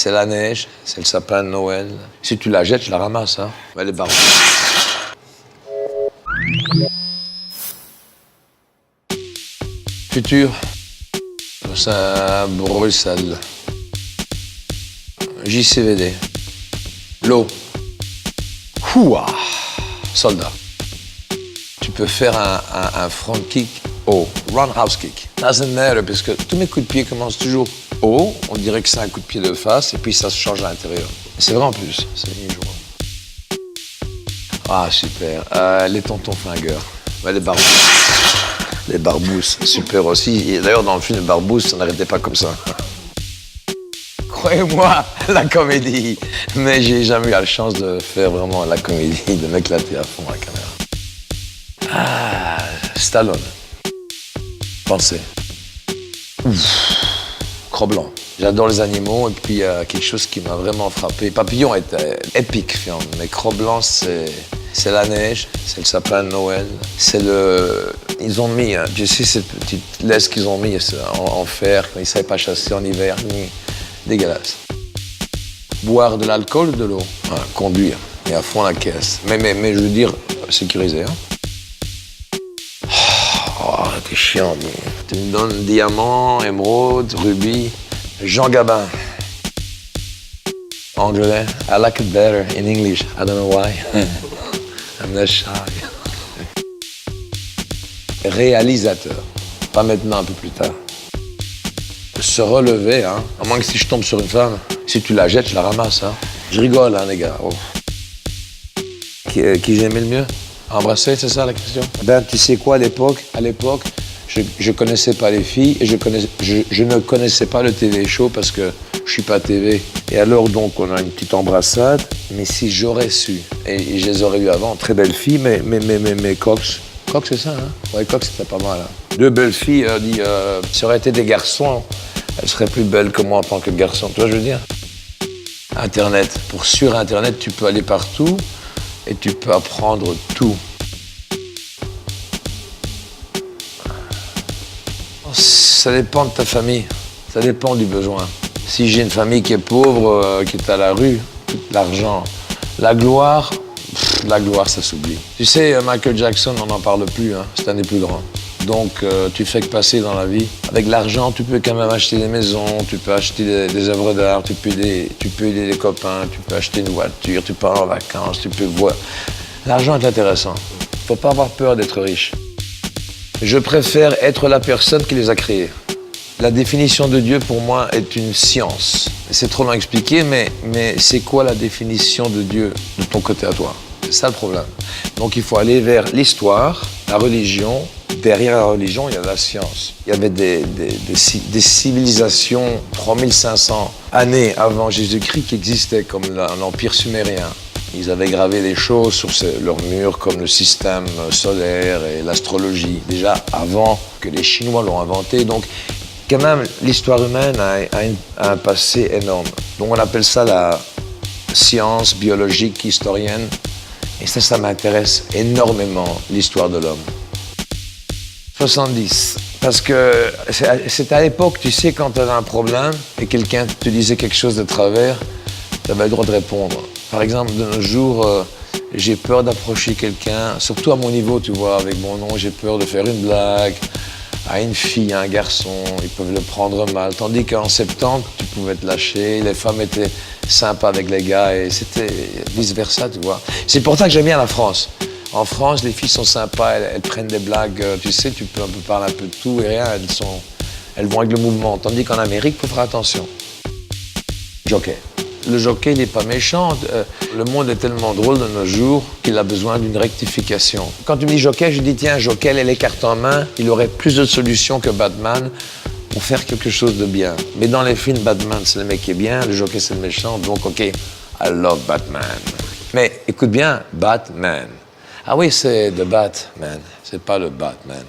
C'est la neige, c'est le sapin de Noël. Si tu la jettes, je la ramasse, hein. Elle est barbe. Futur, Saint-Bruxelles. JCVD. L'eau. Ouah. Soldat. Tu peux faire un front kick haut, roundhouse kick. Doesn't matter, parce que tous mes coups de pied commencent toujours haut. On dirait que c'est un coup de pied de face, et puis ça se change à l'intérieur. C'est vrai en plus, c'est les jours. Ah, super. Les tontons flingueurs. Ouais, les barbousses. Les barbousses, super aussi. Et d'ailleurs, dans le film Barbousse, ça n'arrêtait pas comme ça. Croyez-moi, la comédie. Mais j'ai jamais eu la chance de faire vraiment la comédie, de m'éclater à fond à la caméra. Ah, Stallone. Pensez. Cro-Blanc. J'adore les animaux et puis il y a quelque chose qui m'a vraiment frappé. Papillon était épique film, mais Cro-Blanc c'est la neige, c'est le sapin de Noël, c'est le... Ils ont mis, tu sais, cette petite laisse qu'ils ont mis en fer, quand ils ne savaient pas chasser en hiver, dégueulasse. Boire de l'alcool ou de l'eau? Conduire, et à fond la caisse. Mais je veux dire, sécurisé. Hein? Oh, t'es chiant, mais... Tu me donnes diamant, émeraude, rubis, Jean Gabin. Anglais. I like it better in English. I don't know why. I'm not shy. Réalisateur. Pas maintenant, un peu plus tard. Se relever, hein. À moins que si je tombe sur une femme, si tu la jettes, je la ramasse, hein. Je rigole, hein, les gars. Oh. Qui j'aimais le mieux? Embrasser, c'est ça la question? Ben, tu sais quoi, à l'époque, je connaissais pas les filles et je ne connaissais pas le TV show parce que je suis pas TV. Et alors, donc, on a une petite embrassade. Mais si j'aurais su, et je les aurais eu avant, très belles filles, mais Cox. Cox, c'est ça, hein? Ouais, Cox, c'était pas mal, hein. Deux belles filles, ça aurait été des garçons, elles seraient plus belles que moi en tant que garçon. Tu vois, je veux dire? Internet. Sur Internet, tu peux aller partout et tu peux apprendre tout. Ça dépend de ta famille, ça dépend du besoin. Si j'ai une famille qui est pauvre, qui est à la rue, l'argent, la gloire, ça s'oublie. Tu sais, Michael Jackson, on n'en parle plus, hein, c'est un des plus grands. Donc, tu fais que passer dans la vie. Avec l'argent, tu peux quand même acheter des maisons, tu peux acheter des œuvres d'art, tu peux aider les copains, tu peux acheter une voiture, tu peux aller en vacances, tu peux voir. L'argent est intéressant. Il ne faut pas avoir peur d'être riche. Je préfère être la personne qui les a créés. La définition de Dieu, pour moi, est une science. C'est trop long à expliquer, mais c'est quoi la définition de Dieu de ton côté à toi? C'est ça le problème. Donc il faut aller vers l'histoire, la religion. Derrière la religion, il y a la science. Il y avait des civilisations 3500 années avant Jésus-Christ qui existaient, comme l'Empire sumérien. Ils avaient gravé des choses sur leurs murs, comme le système solaire et l'astrologie, déjà avant que les Chinois l'ont inventé. Donc, quand même, l'histoire humaine a un passé énorme. Donc, on appelle ça la science biologique historienne. Et ça m'intéresse énormément, l'histoire de l'homme. 70. Parce que c'est à l'époque, tu sais, quand tu avais un problème et quelqu'un te disait quelque chose de travers, tu avais le droit de répondre. Par exemple, de nos jours, j'ai peur d'approcher quelqu'un, surtout à mon niveau, tu vois, avec mon nom, j'ai peur de faire une blague à une fille, à un garçon, ils peuvent le prendre mal. Tandis qu'en 70, tu pouvais te lâcher, les femmes étaient sympas avec les gars et c'était vice-versa, tu vois. C'est pour ça que j'aime bien la France. En France, les filles sont sympas, elles prennent des blagues, tu sais, tu peux un peu parler un peu de tout et rien, elles vont avec le mouvement. Tandis qu'en Amérique, il faut faire attention. Jockey. Le jockey, il n'est pas méchant. Le monde est tellement drôle de nos jours qu'il a besoin d'une rectification. Quand tu me dis jockey, je dis tiens, jockey, elle a les cartes en main, il aurait plus de solutions que Batman pour faire quelque chose de bien. Mais dans les films, Batman, c'est le mec qui est bien, le jockey, c'est le méchant, donc ok, I love Batman. Mais écoute bien, Batman. Ah oui, c'est The Batman, c'est pas le Batman.